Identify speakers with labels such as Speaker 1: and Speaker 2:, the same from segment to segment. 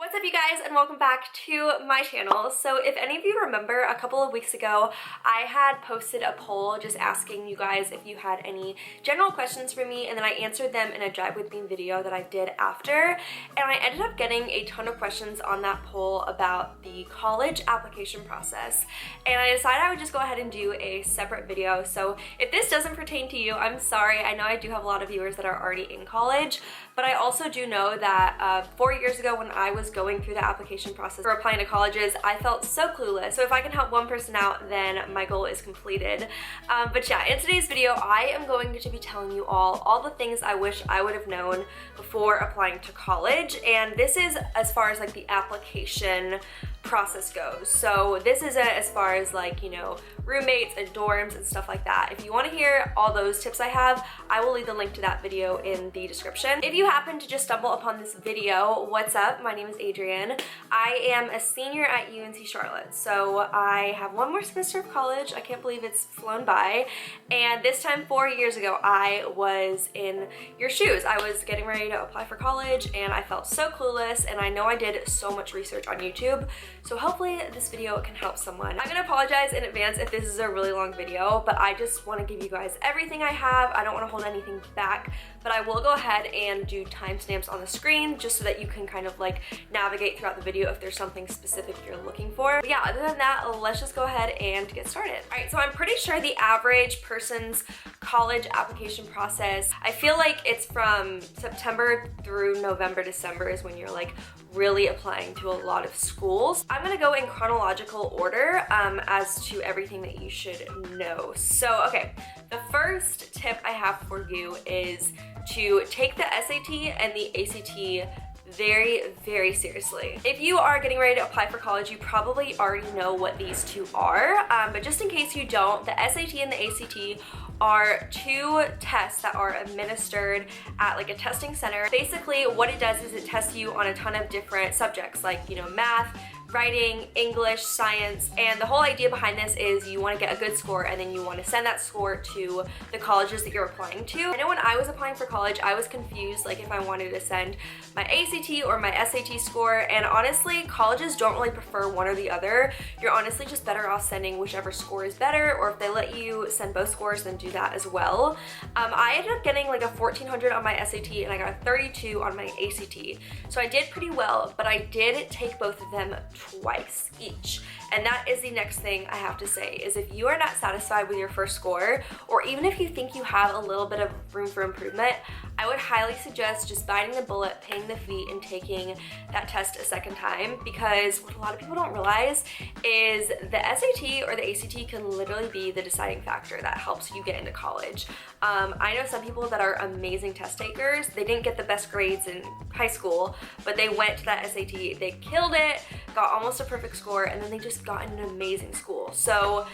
Speaker 1: What's up you guys, and welcome back to my channel. So if any of you remember, a couple of weeks ago I had posted a poll just asking you guys if you had any general questions for me, and then I answered them in a Drive With Me video that I did after, and I ended up getting a ton of questions on that poll about the college application process, and I decided I would just go ahead and do a separate video. So if this doesn't pertain to you, I'm sorry. I know I do have a lot of viewers that are already in college, but I also do know that 4 years ago when I was going through the application process for applying to colleges, I felt so clueless. So if I can help one person out, then my goal is completed. But yeah, in today's video, I am going to be telling you all the things I wish I would have known before applying to college. And this is as far as like the application process goes. So this isn't as far as like, you know, roommates and dorms and stuff like that. If you want to hear all those tips I have, I will leave the link to that video in the description. If you happen to just stumble upon this video, what's up? My name is Adrienne. I am a senior at UNC Charlotte. So I have one more semester of college. I can't believe it's flown by. And this time 4 years ago, I was in your shoes. I was getting ready to apply for college and I felt so clueless, and I know I did so much research on YouTube. So hopefully this video can help someone. I'm gonna apologize in advance if this is a really long video, but I just want to give you guys everything I have. I don't want to hold anything back, but I will go ahead and do timestamps on the screen just so that you can kind of like navigate throughout the video if there's something specific you're looking for. But yeah, other than that, let's just go ahead and get started. All right, so I'm pretty sure the average person's college application process, I feel like it's from September through November, December is when you're like really applying to a lot of schools. I'm gonna go in chronological order as to everything that you should know. So, okay, the first tip I have for you is to take the SAT and the ACT very, very seriously. If you are getting ready to apply for college, you probably already know what these two are, but just in case you don't, the SAT and the ACT are two tests that are administered at like a testing center. Basically, what it does is it tests you on a ton of different subjects like, you know, math, writing, English, science, and the whole idea behind this is you want to get a good score and then you want to send that score to the colleges that you're applying to. I know when I was applying for college, I was confused like if I wanted to send my ACT or my SAT score, and honestly, colleges don't really prefer one or the other. You're honestly just better off sending whichever score is better, or if they let you send both scores, then do that as well. I ended up getting like a 1400 on my SAT and I got a 32 on my ACT. So I did pretty well, but I did take both of them twice each. And that is the next thing I have to say, is if you are not satisfied with your first score, or even if you think you have a little bit of room for improvement, I would highly suggest just biting the bullet, paying the fee, and taking that test a second time, because what a lot of people don't realize is the SAT or the ACT can literally be the deciding factor that helps you get into college. I know some people that are amazing test takers. They didn't get the best grades in high school, but they went to that SAT, they killed it, got almost a perfect score, and then they just got in an amazing school. So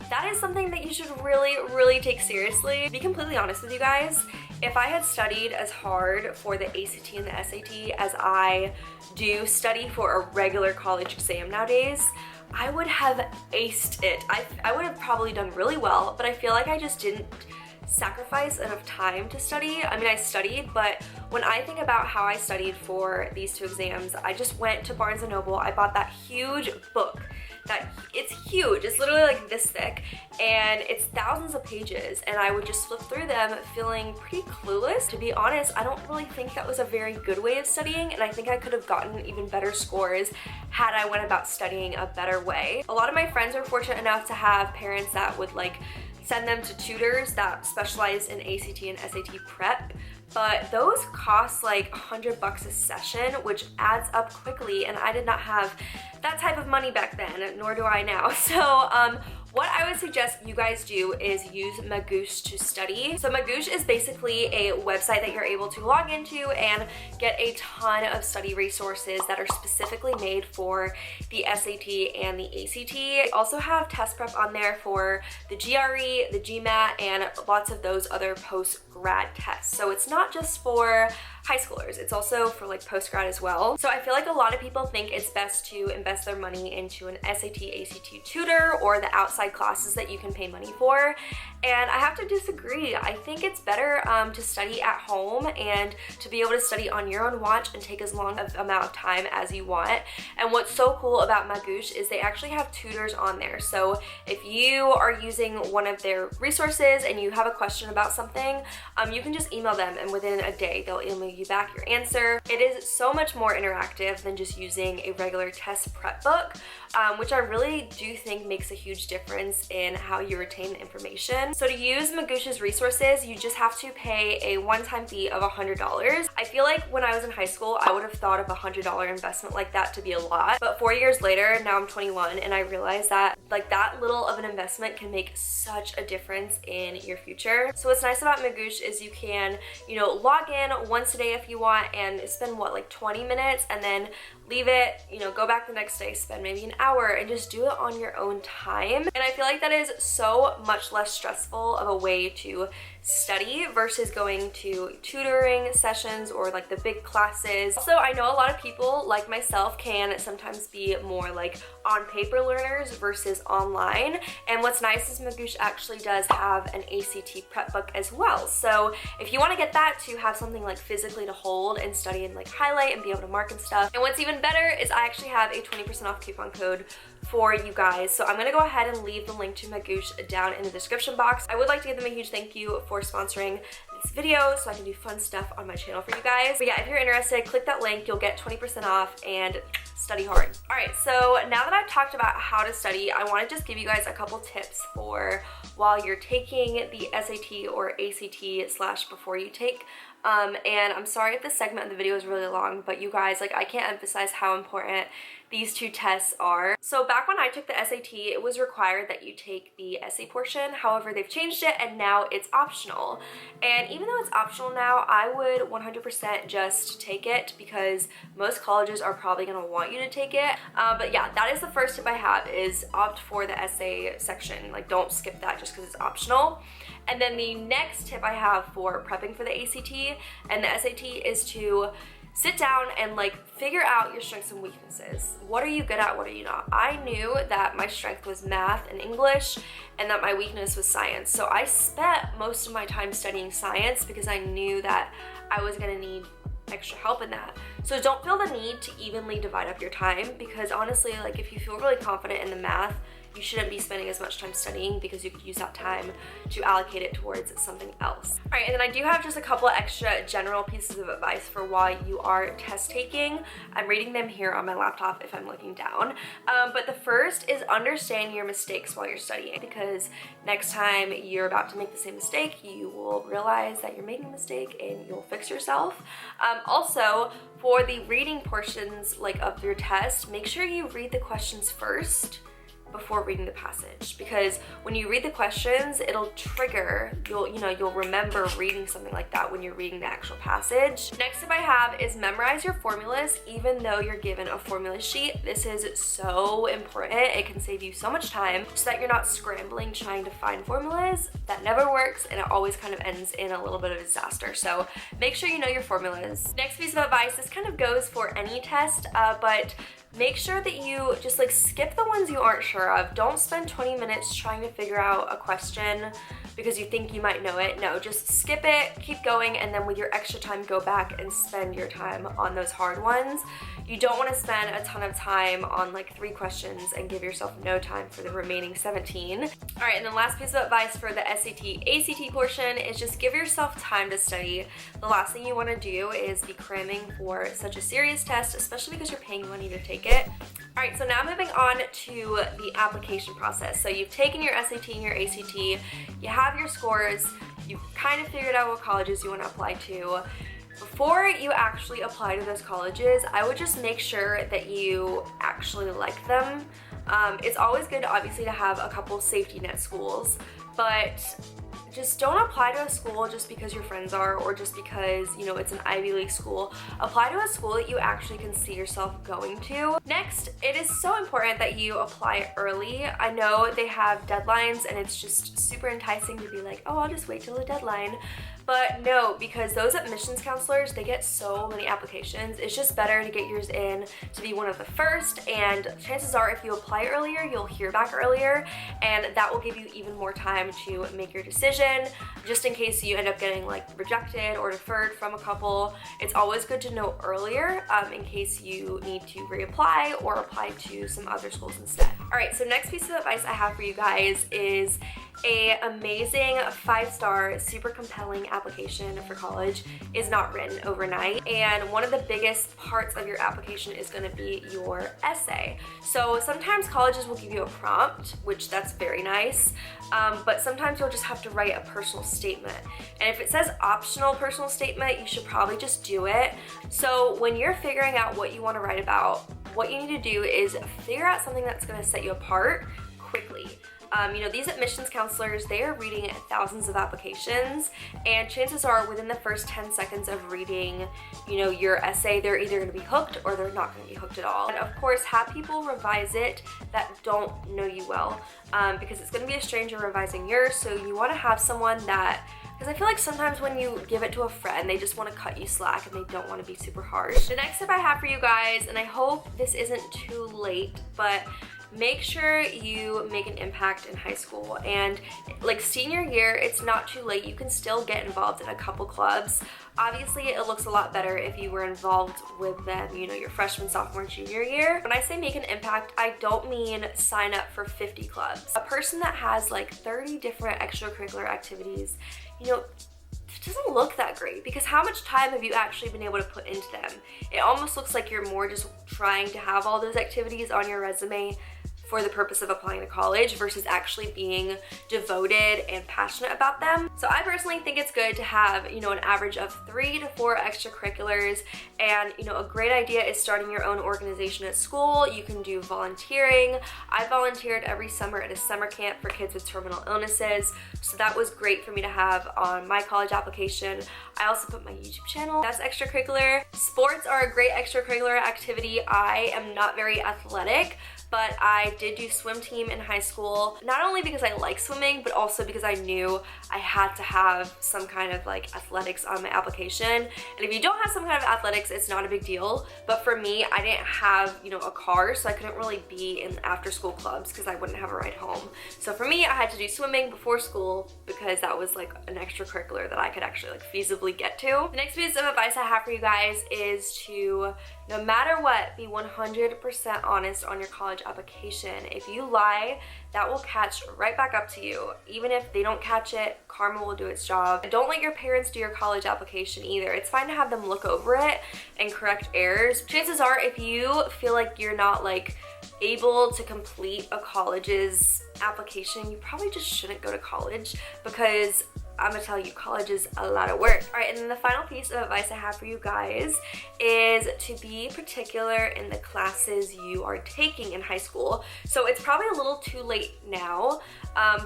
Speaker 1: that is something that you should really, really take seriously. To be completely honest with you guys, if I had studied as hard for the ACT and the SAT as I do study for a regular college exam nowadays, I would have aced it. I would have probably done really well, but I feel like I just didn't sacrifice enough time to study. I mean, I studied, but when I think about how I studied for these two exams, I just went to Barnes & Noble. I bought that huge book. It's huge. It's literally like this thick, and it's thousands of pages, and I would just flip through them feeling pretty clueless. To be honest, I don't really think that was a very good way of studying, and I think I could have gotten even better scores had I went about studying a better way. A lot of my friends are fortunate enough to have parents that would like send them to tutors that specialize in ACT and SAT prep, but those cost like $100 a session, which adds up quickly, and I did not have that type of money back then, nor do I now. So what I would suggest you guys do is use Magoosh to study. So Magoosh is basically a website that you're able to log into and get a ton of study resources that are specifically made for the SAT and the ACT. They also have test prep on there for the GRE, the GMAT, and lots of those other post-grad tests. So it's not just for high schoolers. It's also for like post-grad as well. So I feel like a lot of people think it's best to invest their money into an SAT, ACT tutor or the outside classes that you can pay money for. And I have to disagree. I think it's better to study at home and to be able to study on your own watch and take as long of amount of time as you want. And what's so cool about Magoosh is they actually have tutors on there. So if you are using one of their resources and you have a question about something, you can just email them and within a day they'll email you back your answer. It is so much more interactive than just using a regular test prep book, which I really do think makes a huge difference in how you retain the information. So to use Magoosh's resources, you just have to pay a one-time fee of $100. I feel like when I was in high school, I would have thought of a $100 investment like that to be a lot, but 4 years later, now I'm 21, and I realize that like that little of an investment can make such a difference in your future. So what's nice about Magoosh is you can, you know, log in once a day if you want and spend what, like 20 minutes and then leave it, you know, go back the next day, spend maybe an hour and just do it on your own time. And I feel like that is so much less stressful of a way to study versus going to tutoring sessions or like the big classes. Also, I know a lot of people like myself can sometimes be more like on paper learners versus online. And what's nice is Magoosh actually does have an ACT prep book as well. So if you want to get that to have something like physically to hold and study and like highlight and be able to mark and stuff. And what's even better is I actually have a 20% off coupon code for you guys. So I'm gonna go ahead and leave the link to Magoosh down in the description box. I would like to give them a huge thank you for sponsoring this video so I can do fun stuff on my channel for you guys. But yeah, if you're interested, click that link, you'll get 20% off and study hard. All right, so now that I've talked about how to study, I wanna just give you guys a couple tips for while you're taking the SAT or ACT / before you take. And I'm sorry if this segment of the video is really long, but you guys, like, I can't emphasize how important these two tests are. So back when I took the SAT, it was required that you take the essay portion. However, they've changed it and now it's optional. And even though it's optional now, I would 100% just take it because most colleges are probably gonna want you to take it. But yeah, that is the first tip I have, is opt for the essay section. Like, don't skip that just because it's optional. And then the next tip I have for prepping for the ACT and the SAT is to sit down and like figure out your strengths and weaknesses. What are you good at? What are you not? I knew that my strength was math and English and that my weakness was science. So I spent most of my time studying science because I knew that I was gonna need extra help in that. So don't feel the need to evenly divide up your time, because honestly, like, if you feel really confident in the math, you shouldn't be spending as much time studying because you could use that time to allocate it towards something else. All right, and then I do have just a couple extra general pieces of advice for while you are test taking. I'm reading them here on my laptop if I'm looking down. But the first is understand your mistakes while you're studying, because next time you're about to make the same mistake, you will realize that you're making a mistake and you'll fix yourself. Also, for the reading portions like of your test, make sure you read the questions first before reading the passage, because when you read the questions, it'll trigger, you'll remember reading something like that when you're reading the actual passage. Next tip I have is memorize your formulas even though you're given a formula sheet. This is so important. It can save you so much time so that you're not scrambling trying to find formulas. That never works and it always kind of ends in a little bit of a disaster. So make sure you know your formulas. Next piece of advice, this kind of goes for any test, but make sure that you just like skip the ones you aren't sure of. Don't spend 20 minutes trying to figure out a question because you think you might know it. No, just skip it, keep going, and then with your extra time, go back and spend your time on those hard ones. You don't want to spend a ton of time on like 3 questions and give yourself no time for the remaining 17. All right, and then last piece of advice for the SAT, ACT portion is just give yourself time to study. The last thing you want to do is be cramming for such a serious test, especially because you're paying money to take it. All right, so now moving on to the application process. So you've taken your SAT and your ACT, you have your scores, you've kind of figured out what colleges you want to apply to. Before you actually apply to those colleges, I would just make sure that you actually like them. It's always good, obviously, to have a couple safety net schools, but just don't apply to a school just because your friends are, or just because, you know, it's an Ivy League school. Apply to a school that you actually can see yourself going to. Next, it is so important that you apply early. I know they have deadlines and it's just super enticing to be like, oh, I'll just wait till the deadline. But no, because those admissions counselors, they get so many applications. It's just better to get yours in to be one of the first, and chances are if you apply earlier, you'll hear back earlier, and that will give you even more time to make your decision, just in case you end up getting like rejected or deferred from a couple. It's always good to know earlier in case you need to reapply or apply to some other schools instead. All right, so next piece of advice I have for you guys is an amazing 5-star, super compelling application for college is not written overnight, and one of the biggest parts of your application is going to be your essay. So sometimes colleges will give you a prompt, which that's very nice, but sometimes you'll just have to write a personal statement, and if it says optional personal statement, you should probably just do it. So when you're figuring out what you want to write about, what you need to do is figure out something that's going to set you apart quickly. You know, these admissions counselors, they are reading thousands of applications, and chances are within the first 10 seconds of reading, you know, your essay, they're either going to be hooked or they're not going to be hooked at all. And of course, have people revise it that don't know you well, because it's going to be a stranger revising yours, so you want to have someone that, because I feel like sometimes when you give it to a friend, they just want to cut you slack and they don't want to be super harsh. The next tip I have for you guys, and I hope this isn't too late, but make sure you make an impact in high school. And like senior year, it's not too late. You can still get involved in a couple clubs. Obviously, it looks a lot better if you were involved with them, you know, your freshman, sophomore, junior year. When I say make an impact, I don't mean sign up for 50 clubs. A person that has like 30 different extracurricular activities, you know, it doesn't look that great, because how much time have you actually been able to put into them? It almost looks like you're more just trying to have all those activities on your resume for the purpose of applying to college versus actually being devoted and passionate about them. So I personally think it's good to have, you know, an average of 3 to 4 extracurriculars, and you know, a great idea is starting your own organization at school. You can do volunteering. I volunteered every summer at a summer camp for kids with terminal illnesses, so that was great for me to have on my college application. I also put my YouTube channel, that's extracurricular. Sports are a great extracurricular activity. I am not very athletic, but I did do swim team in high school, not only because I like swimming, but also because I knew I had to have some kind of like athletics on my application. And if you don't have some kind of athletics, it's not a big deal. But for me, I didn't have, you know, a car, so I couldn't really be in after school clubs because I wouldn't have a ride home. So for me, I had to do swimming before school because that was like an extracurricular that I could actually like feasibly get to. The next piece of advice I have for you guys is to, no matter what, be 100% honest on your college application. If you lie, that will catch right back up to you. Even if they don't catch it, karma will do its job. Don't let your parents do your college application either. It's fine to have them look over it and correct errors. Chances are, if you feel like you're not like able to complete a college's application, you probably just shouldn't go to college, because I'm gonna tell you, college is a lot of work. All right, and then the final piece of advice I have for you guys is to be particular in the classes you are taking in high school. So it's probably a little too late now,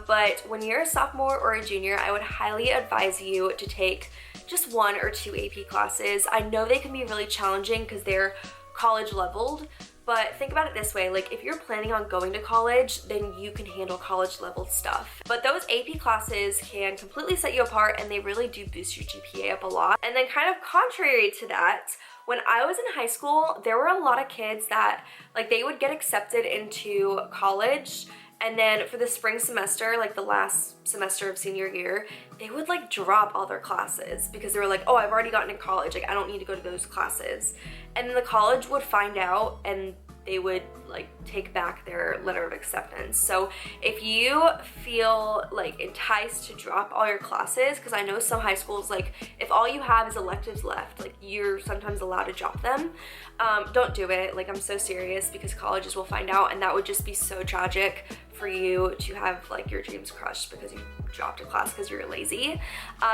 Speaker 1: but when you're a sophomore or a junior, I would highly advise you to take just 1 or 2 AP classes. I know they can be really challenging because they're college leveled, but think about it this way, like if you're planning on going to college, then you can handle college level stuff. But those AP classes can completely set you apart, and they really do boost your GPA up a lot. And then kind of contrary to that, when I was in high school, there were a lot of kids that like they would get accepted into college, and then for the spring semester, like the last semester of senior year, they would like drop all their classes because they were like, oh, I've already gotten in college, like I don't need to go to those classes. And then the college would find out and they would like take back their letter of acceptance. So if you feel like enticed to drop all your classes, because I know some high schools, like if all you have is electives left, like you're sometimes allowed to drop them, don't do it. Like I'm so serious, because colleges will find out, and that would just be so tragic for you to have like your dreams crushed because you dropped a class because you're lazy.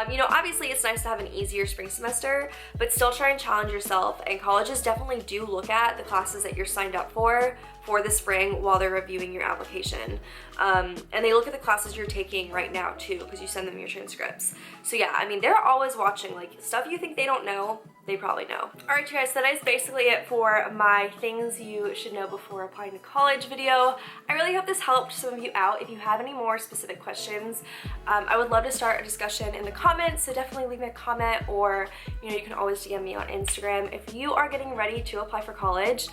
Speaker 1: You know, obviously it's nice to have an easier spring semester, but still try and challenge yourself, and colleges definitely do look at the classes that you're signed up for the spring while they're reviewing your application. And they look at the classes you're taking right now too, because you send them your transcripts. So yeah, I mean, they're always watching. Like, stuff you think they don't know, they probably know. All right, you guys, so that is basically it for my things you should know before applying to college video. I really hope this helped some of you out. If you have any more specific questions, I would love to start a discussion in the comments, so definitely leave me a comment, or you know, you can always DM me on Instagram. If you are getting ready to apply for college,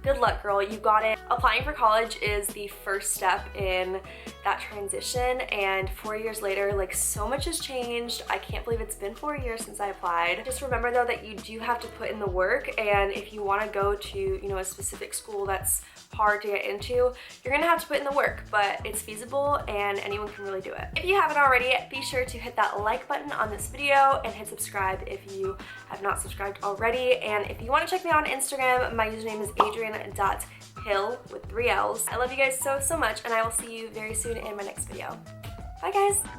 Speaker 1: good luck, girl, you got it. Applying for college is the first step in that transition, and 4 years later, like, so much has changed. I can't believe it's been 4 years since I applied. Just remember though that you do have to put in the work, and if you want to go to, you know, a specific school that's hard to get into, you're gonna have to put in the work, but it's feasible and anyone can really do it. If you haven't already, be sure to hit that like button on this video and hit subscribe if you have not subscribed already. And if you want to check me out on Instagram, my username is adrian.hill with 3 L's. I love you guys so much, and I will see you very soon in my next video. Bye guys!